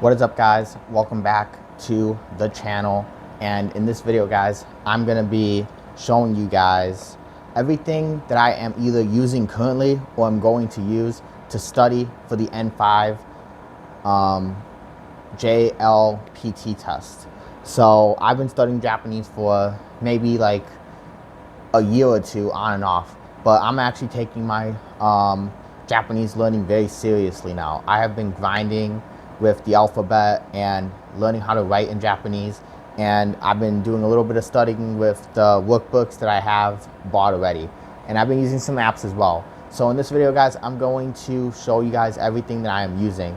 What is up, guys? Welcome back to the channel. And in this video, guys, I'm gonna be showing you guys everything that I am either using currently or I'm going to use to study for the N5 JLPT test. So I've been studying Japanese for maybe like a year or two on and off, but I'm actually taking my Japanese learning very seriously now. I have been grinding with the alphabet and learning how to write in Japanese, and I've been doing a little bit of studying with the workbooks that I have bought already, and I've been using some apps as well. So in this video, guys, I'm going to show you guys everything that I am using.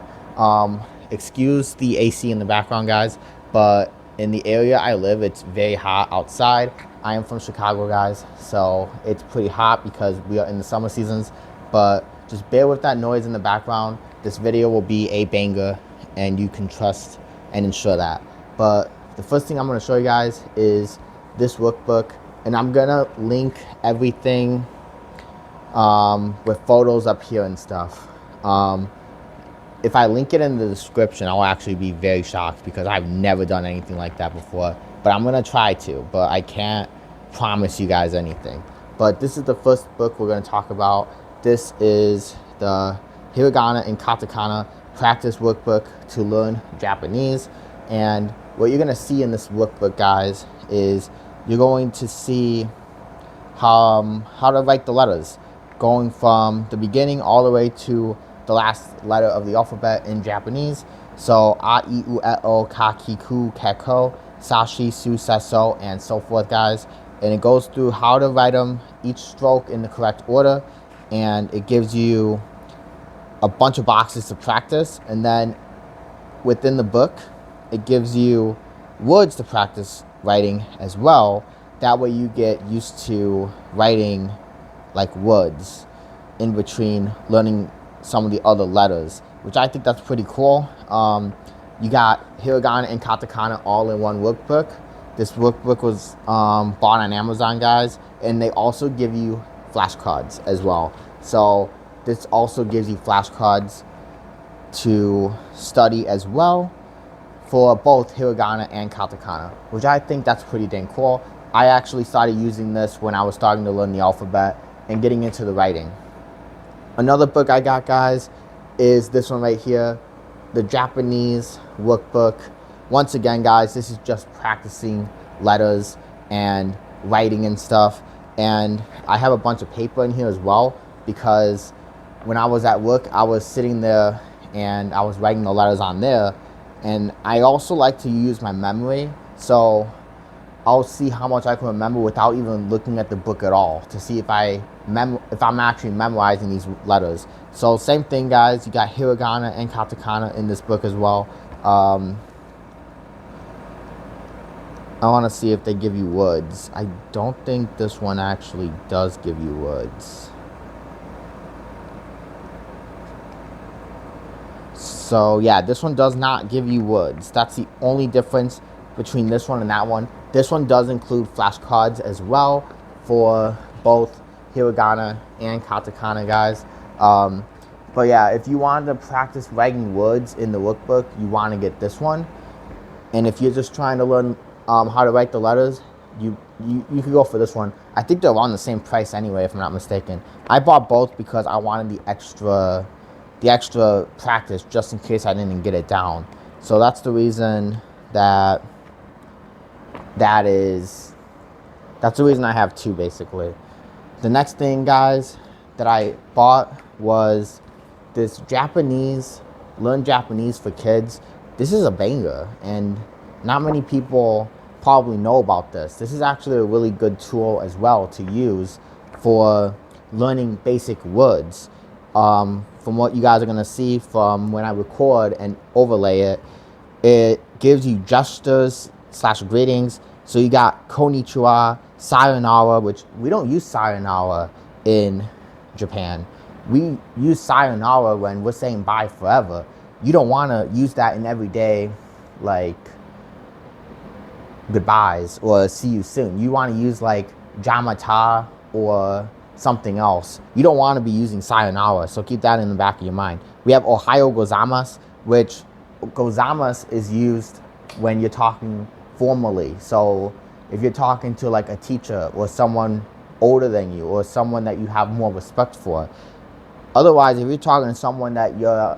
Excuse the AC in the background, guys, but in the area I live, it's very hot outside. I am from Chicago, guys, so it's pretty hot because we are in the summer seasons, but just bear with that noise in the background. This video will be a banger, and you can trust and ensure that. But the first thing I'm going to show you guys is this workbook, and I'm going to link everything with photos up here and stuff. If I link it in the description, I'll actually be very shocked because I've never done anything like that before. But I'm going to try to, but I can't promise you guys anything. But this is the first book we're going to talk about. This is the Hiragana and Katakana practice workbook to learn Japanese. And what you're going to see in this workbook, guys, is you're going to see how to write the letters, going from the beginning all the way to the last letter of the alphabet in Japanese. So a, I, U, E, O, ka, ki, ku, ke, ko, sa, shi, su, se, so, and so forth, guys. And it goes through how to write them, each stroke in the correct order, and it gives you a bunch of boxes to practice. And then within the book, it gives you words to practice writing as well. That way you get used to writing like words in between learning some of the other letters, which I think that's pretty cool. You got hiragana and katakana all in one workbook. This workbook was bought on Amazon, guys, and they also give you flashcards as well. So this also gives you flashcards to study as well for both hiragana and katakana, which I think that's pretty dang cool. I actually started using this when I was starting to learn the alphabet and getting into the writing. Another book I got, guys, is this one right here, the Japanese workbook. Once again, guys, this is just practicing letters and writing and stuff. And I have a bunch of paper in here as well because when I was at work, I was sitting there and I was writing the letters on there. And I also like to use my memory, so I'll see how much I can remember without even looking at the book at all to see if I'm actually memorizing these letters. So same thing, guys. You got hiragana and katakana in this book as well. I want to see if they give you words. I don't think this one actually does give you words. So yeah, this one does not give you words. That's the only difference between this one and that one. This one does include flashcards as well for both hiragana and katakana, guys. But yeah, if you wanted to practice writing words in the workbook, you want to get this one. And if you're just trying to learn how to write the letters, you could go for this one. I think they're around the same price anyway, if I'm not mistaken. I bought both because I wanted the extra practice just in case I didn't get it down. So that's the reason that's the reason I have two, basically. The next thing, guys, that I bought was this Learn Japanese for Kids. This is a banger, and not many people probably know about this. This is actually a really good tool as well to use for learning basic words. From what you guys are going to see from when I record and overlay it, it gives you gestures / greetings. So you got konnichiwa, sayonara, which we don't use sayonara in Japan. We use sayonara when we're saying bye forever. You don't want to use that in everyday, like, goodbyes or see you soon. You want to use like jamata or something else. You don't want to be using sayonara, so keep that in the back of your mind. We have ohayo gozaimasu, which gozaimasu is used when you're talking formally. So if you're talking to like a teacher or someone older than you or someone that you have more respect for. Otherwise, if you're talking to someone that you're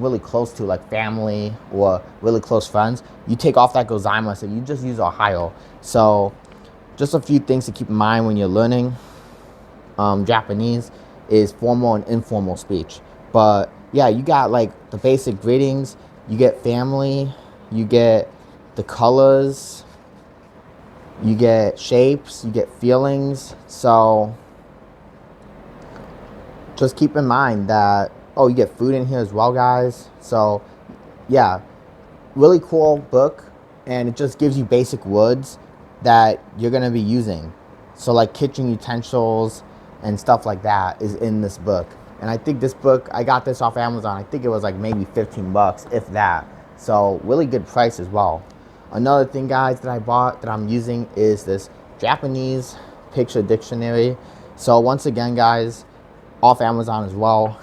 really close to, like family or really close friends, you take off that gozaimasu and you just use Ohio. So just a few things to keep in mind when you're learning Japanese is formal and informal speech. But yeah, you got like the basic greetings, you get family, you get the colors, you get shapes, you get feelings. So just keep in mind that, oh, you get food in here as well, guys. So yeah, really cool book, and it just gives you basic words that you're going to be using. So like kitchen utensils and stuff like that is in this book. And I think this book, I got this off Amazon. I think it was like maybe 15 bucks, if that. So really good price as well. Another thing, guys, that I bought that I'm using is this Japanese picture dictionary. So once again, guys, off Amazon as well.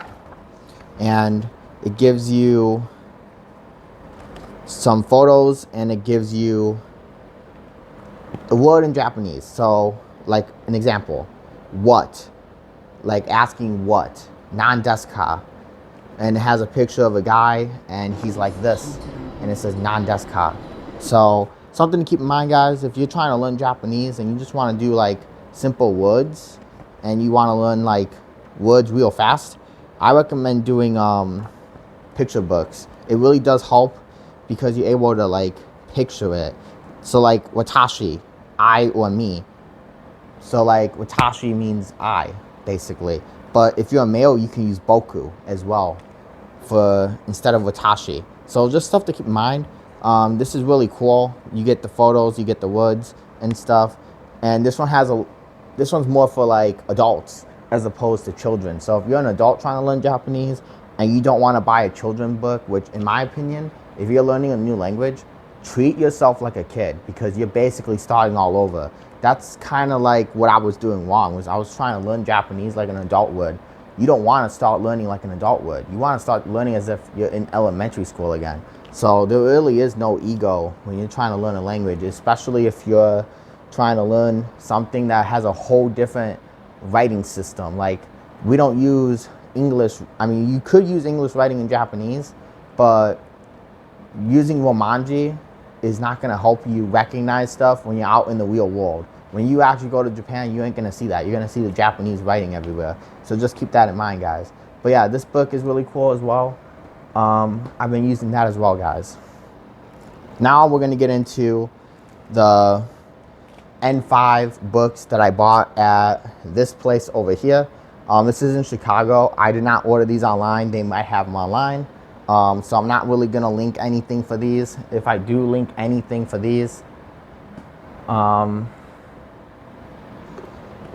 And it gives you some photos and it gives you the word in Japanese. So like an example, what, like asking what, nan desu ka, and it has a picture of a guy and he's like this and it says nan desu ka. So something to keep in mind, guys, if you're trying to learn Japanese and you just want to do like simple words and you want to learn like words real fast, I recommend doing picture books. It really does help because you're able to like picture it. So like watashi, I or me. So like watashi means I, basically. But if you're a male, you can use boku as well for instead of watashi. So just stuff to keep in mind. This is really cool. You get the photos, you get the words and stuff. And this one's more for like adults as opposed to children. So if you're an adult trying to learn Japanese and you don't want to buy a children's book, which in my opinion, if you're learning a new language, treat yourself like a kid because you're basically starting all over. That's kind of like what I was doing wrong, was I was trying to learn Japanese like an adult would. You don't want to start learning like an adult would. You want to start learning as if you're in elementary school again. So there really is no ego when you're trying to learn a language, especially if you're trying to learn something that has a whole different writing system. Like we don't use English. I mean, you could use English writing in Japanese, but using Romanji is not going to help you recognize stuff when you're out in the real world. When you actually go to Japan, you ain't going to see that. You're going to see the Japanese writing everywhere. So just keep that in mind, guys. But yeah, this book is really cool as well. I've been using that as well, guys. Now we're going to get into the N5 books that I bought at this place over here. This is in Chicago. I did not order these online. They might have them online. So I'm not really going to link anything for these. If I do link anything for these,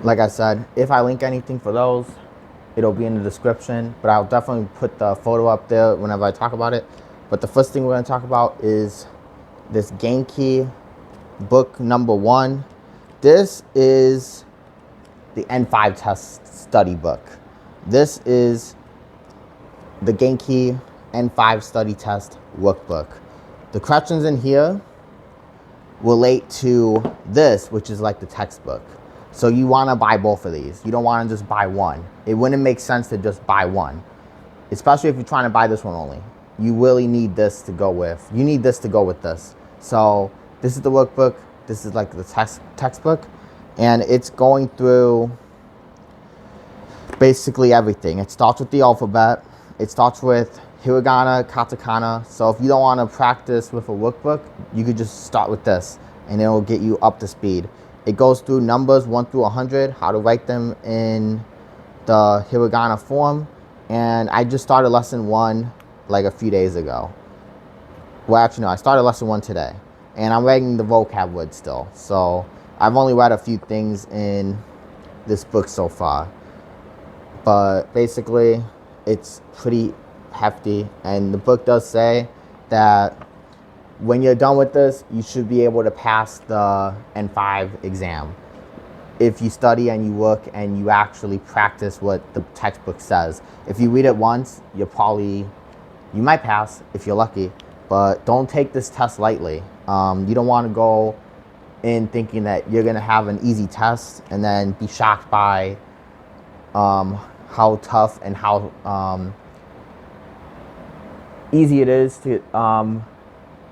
like I said, if I link anything for those, it'll be in the description. But I'll definitely put the photo up there whenever I talk about it. But the first thing we're going to talk about is this Genki book number 1. This is the N5 test study book. This is the Genki N5 study test workbook. The questions in here relate to this, which is like the textbook. So you want to buy both of these. You don't want to just buy one. It wouldn't make sense to just buy one, especially if you're trying to buy this one only. You really need this to go with. You need this to go with this. So this is the workbook. This is like the textbook, and it's going through basically everything. It starts with the alphabet. It starts with hiragana, katakana. So if you don't want to practice with a workbook, you could just start with this and it'll get you up to speed. It goes through numbers 1 through 100, how to write them in the hiragana form. And I just started lesson 1 like a few days ago. Well, actually no, I started lesson 1 today. And I'm writing the vocab words still. So I've only read a few things in this book so far. But basically, it's pretty hefty. And the book does say that when you're done with this, you should be able to pass the N5 exam. If you study and you work and you actually practice what the textbook says. If you read it once, you might pass if you're lucky. but don't take this test lightly. You don't want to go in thinking that you're going to have an easy test and then be shocked by how tough and how easy it is to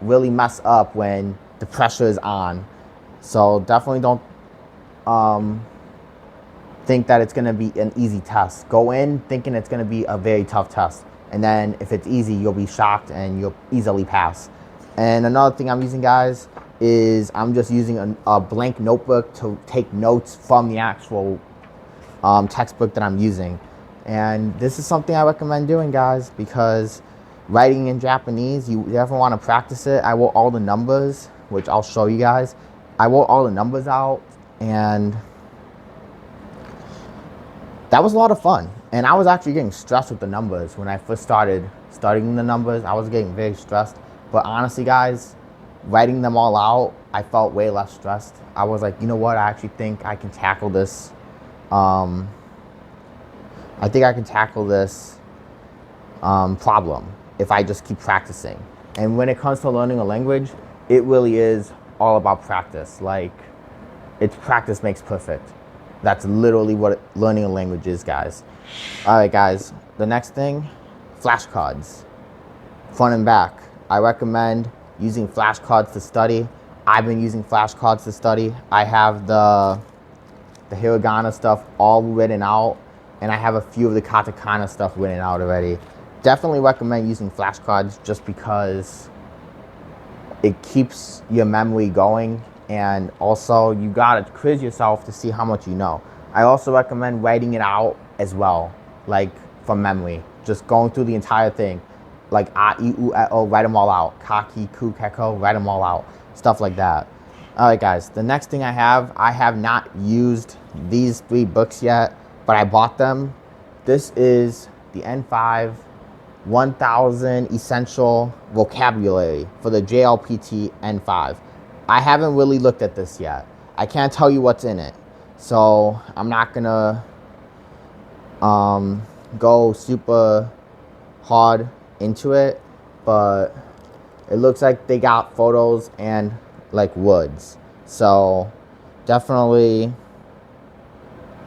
really mess up when the pressure is on. So definitely don't think that it's going to be an easy test. Go in thinking it's going to be a very tough test, and then if it's easy, you'll be shocked and you'll easily pass. And another thing I'm using, guys, is I'm just using a blank notebook to take notes from the actual textbook that I'm using. And this is something I recommend doing, guys, because writing in Japanese, you definitely want to practice it. I wrote all the numbers, which I'll show you guys. I wrote all the numbers out, and that was a lot of fun. And I was actually getting stressed with the numbers when I first started studying the numbers. I was getting very stressed. But honestly, guys, writing them all out, I felt way less stressed. I was like, you know what? I actually think I can tackle this. I think I can tackle this problem if I just keep practicing. And when it comes to learning a language, it really is all about practice. Like, it's practice makes perfect. That's literally what learning a language is, guys. All right, guys. The next thing, flashcards, front and back. I recommend using flashcards to study. I've been using flashcards to study. I have the hiragana stuff all written out, and I have a few of the katakana stuff written out already. Definitely recommend using flashcards just because it keeps your memory going, and also you gotta quiz yourself to see how much you know. I also recommend writing it out as well, like from memory, just going through the entire thing, like a, I, U, E, O, write them all out. Ka, ki, ku, keko, write them all out, stuff like that. All right, guys, the next thing I have not used these 3 books yet, but I bought them. This is the N5 1000 Essential Vocabulary for the JLPT N5. I haven't really looked at this yet. I can't tell you what's in it, so I'm not gonna go super hard into it, but it looks like they got photos and like woods, so definitely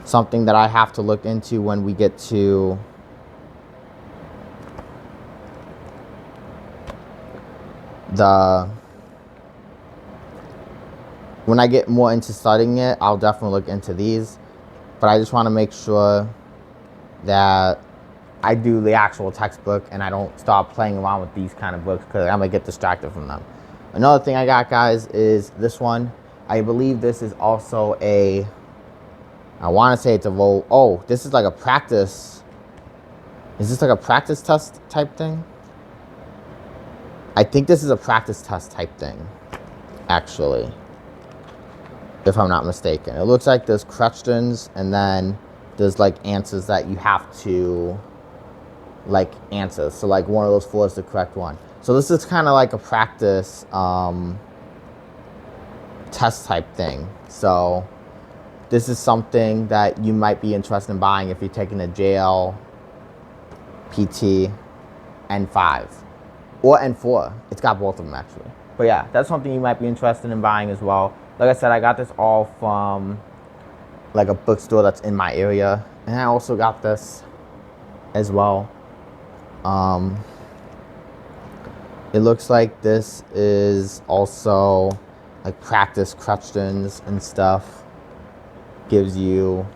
something that I have to look into when we get to when I get more into studying it. I'll definitely look into these, but I just want to make sure that I do the actual textbook and I don't start playing around with these kind of books because I'm gonna get distracted from them. Another thing I got, guys, is this one. I believe this is also I want to say it's a roll. Oh, this is like a practice. Is this like a practice test type thing? I think this is a practice test type thing, actually, if I'm not mistaken. It looks like there's questions and then there's like answers that you have to like answer. So like one of those 4 is the correct one. So this is kind of like a practice test type thing. So this is something that you might be interested in buying if you're taking a JLPT N5 or N4. It's got both of them, actually. But yeah, that's something you might be interested in buying as well. Like I said, I got this all from like a bookstore that's in my area, and I also got this as well. It looks like this is also like practice questions and stuff. Gives you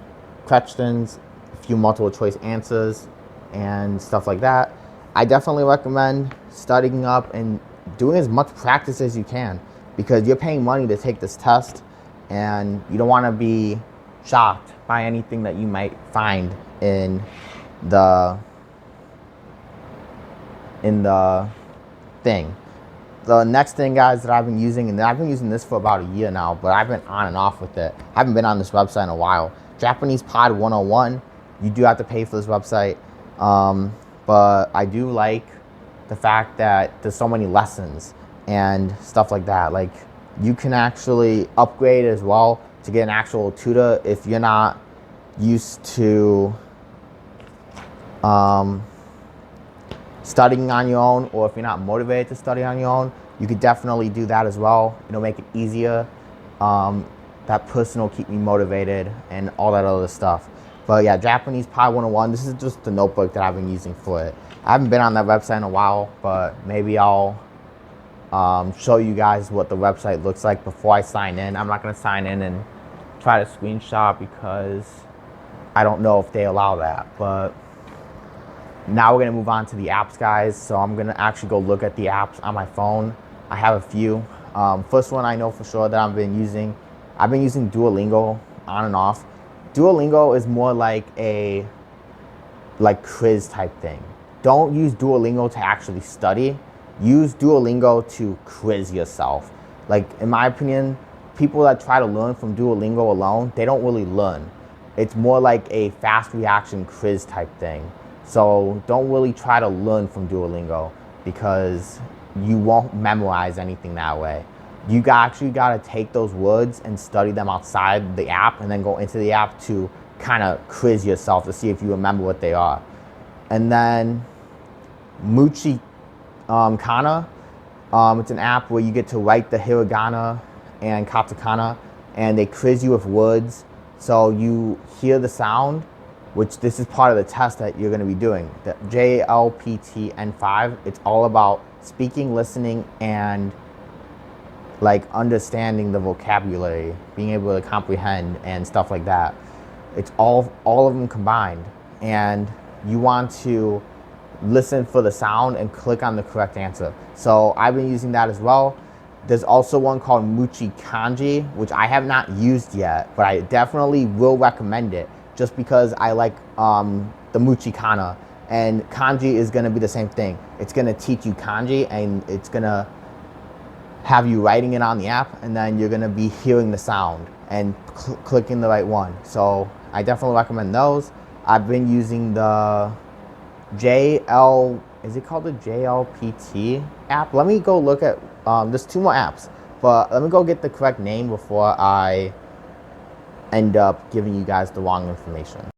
questions, a few multiple choice answers, and stuff like that. I definitely recommend studying up and doing as much practice as you can, because you're paying money to take this test and you don't want to be shocked by anything that you might find in the thing. The next thing, guys, that I've been using, and I've been using this for about a year now, but I've been on and off with it. I haven't been on this website in a while. Japanese Pod 101. You do have to pay for this website, but I do like the fact that there's so many lessons and stuff like that. Like, you can actually upgrade as well to get an actual tutor if you're not used to studying on your own, or if you're not motivated to study on your own, you could definitely do that as well. It'll make it easier. That person will keep me motivated and all that other stuff. But yeah, Japanese Pi 101, this is just the notebook that I've been using for it. I haven't been on that website in a while, but maybe I'll show you guys what the website looks like before I sign in. I'm not going to sign in and try to screenshot because I don't know if they allow that. But now we're going to move on to the apps, guys. So I'm going to actually go look at the apps on my phone. I have a few. First one I know for sure that I've been using Duolingo on and off. Duolingo is more like a quiz type thing. Don't use Duolingo to actually study. Use Duolingo to quiz yourself. Like, in my opinion, people that try to learn from Duolingo alone, they don't really learn. It's more like a fast reaction quiz type thing. So don't really try to learn from Duolingo because you won't memorize anything that way. You actually got to take those words and study them outside the app and then go into the app to kind of quiz yourself to see if you remember what they are. And then Muchi Kana, it's an app where you get to write the hiragana and katakana, and they quiz you with words. So you hear the sound, which this is part of the test that you're going to be doing. The JLPTN5, it's all about speaking, listening, and understanding the vocabulary, being able to comprehend and stuff like that. It's all of them combined, and you want to listen for the sound and click on the correct answer. So I've been using that as well. There's also one called Muchi Kanji, which I have not used yet, but I definitely will recommend it just because I like the Muchi Kana. And kanji is going to be the same thing. It's going to teach you kanji, and it's going to have you writing it on the app, and then you're going to be hearing the sound and clicking the right one. So I definitely recommend those. I've been using the is it called the JLPT app? Let me go look at, there's 2 more apps, but let me go get the correct name before I end up giving you guys the wrong information.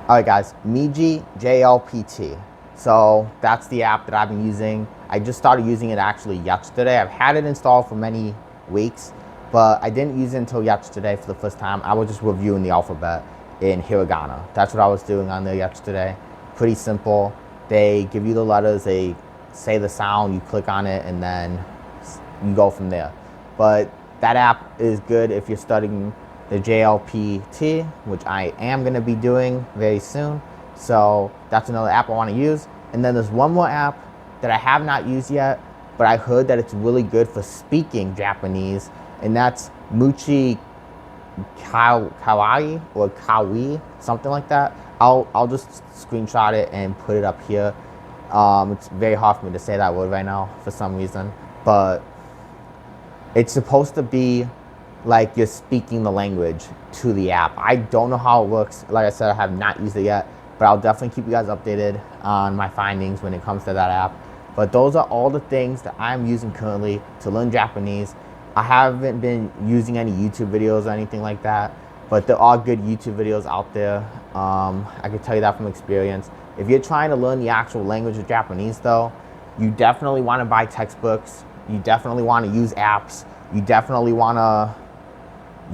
Alright guys, Miji JLPT. So that's the app that I've been using. I just started using it actually yesterday. I've had it installed for many weeks, but I didn't use it until yesterday for the first time. I was just reviewing the alphabet in hiragana. That's what I was doing on there yesterday. Pretty simple. They give you the letters, they say the sound, you click on it, and then you go from there. But that app is good if you're studying the JLPT, which I am going to be doing very soon. So that's another app I want to use. And then there's one more app that I have not used yet, but I heard that it's really good for speaking Japanese, and that's Muchi Kawaii or Kawi, something like that. I'll just screenshot it and put it up here. It's very hard for me to say that word right now for some reason, but it's supposed to be like you're speaking the language to the app. I don't know how it works. Like I said, I have not used it yet, but I'll definitely keep you guys updated on my findings when it comes to that app. But those are all the things that I'm using currently to learn Japanese. I haven't been using any YouTube videos or anything like that, but there are good YouTube videos out there. I can tell you that from experience. If you're trying to learn the actual language of Japanese though, you definitely want to buy textbooks. You definitely want to use apps. You definitely want to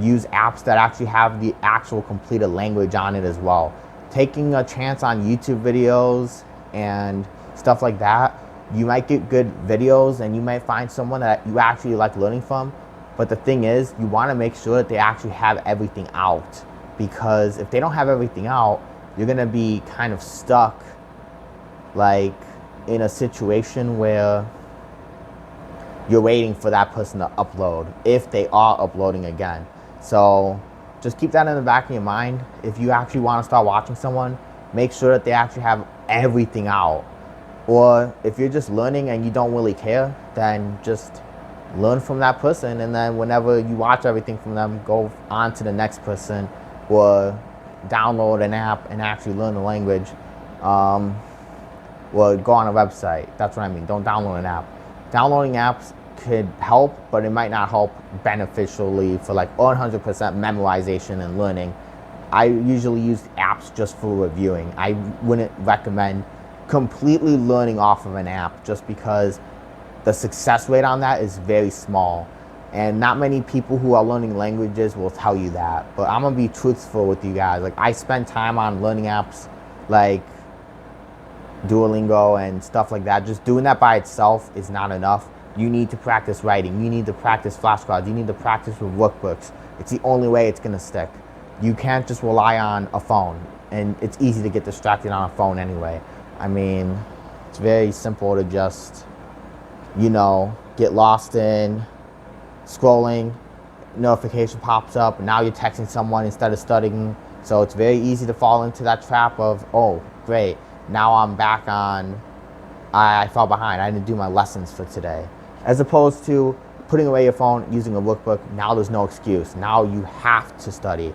use apps that actually have the actual completed language on it as well. Taking a chance on YouTube videos and stuff like that, you might get good videos and you might find someone that you actually like learning from. But the thing is, you want to make sure that they actually have everything out, because if they don't have everything out, you're going to be kind of stuck like in a situation where you're waiting for that person to upload, if they are uploading again. So just keep that in the back of your mind. If you actually want to start watching someone, make sure that they actually have everything out. Or if you're just learning and you don't really care, then just learn from that person, and then whenever you watch everything from them, go on to the next person, or download an app and actually learn the language, or go on a website. That's what I mean. Don't download an app. Downloading apps could help, but it might not help beneficially for like 100% memorization and learning. I usually use apps just for reviewing. I wouldn't recommend completely learning off of an app, just because the success rate on that is very small. And not many people who are learning languages will tell you that. But I'm gonna be truthful with you guys. Like, I spend time on learning apps like Duolingo and stuff like that. Just doing that by itself is not enough. You need to practice writing. You need to practice flashcards. You need to practice with workbooks. It's the only way it's gonna stick. You can't just rely on a phone. And it's easy to get distracted on a phone anyway. I mean, it's very simple to just, you know, get lost in scrolling, notification pops up, and now you're texting someone instead of studying. So it's very easy to fall into that trap of, oh, great, now I'm back on, I fell behind, I didn't do my lessons for today. As opposed to putting away your phone, using a workbook, now there's no excuse. Now you have to study.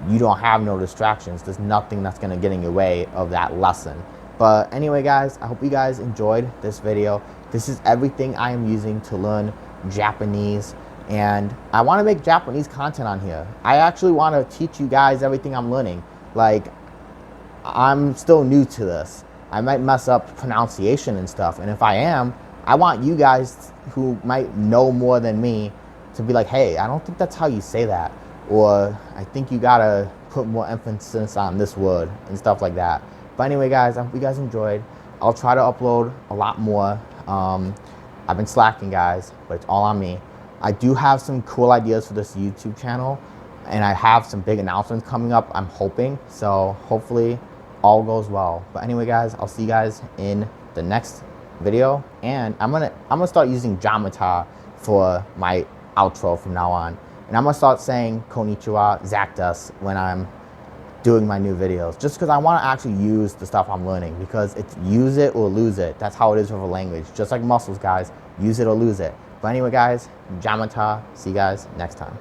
You don't have no distractions. There's nothing that's gonna get in your way of that lesson. But anyway, guys, I hope you guys enjoyed this video. This is everything I am using to learn Japanese, and I want to make Japanese content on here. I actually want to teach you guys everything I'm learning. Like, I'm still new to this. I might mess up pronunciation and stuff, and if I am, I want you guys who might know more than me to be like, hey, I don't think that's how you say that, or I think you gotta put more emphasis on this word and stuff like that. But anyway, guys, I hope you guys enjoyed. I'll try to upload a lot more. I've been slacking, guys, but it's all on me. I do have some cool ideas for this YouTube channel, and I have some big announcements coming up, I'm hoping. So hopefully all goes well. But anyway, guys, I'll see you guys in the next video, and I'm gonna start using Jamata for my outro from now on. And I'm gonna start saying konnichiwa, zaktas when I'm doing my new videos, just because I want to actually use the stuff I'm learning, because it's use it or lose it. That's how it is with a language, just like muscles, guys. Use it or lose it. But anyway, guys, Jamata. See you guys next time.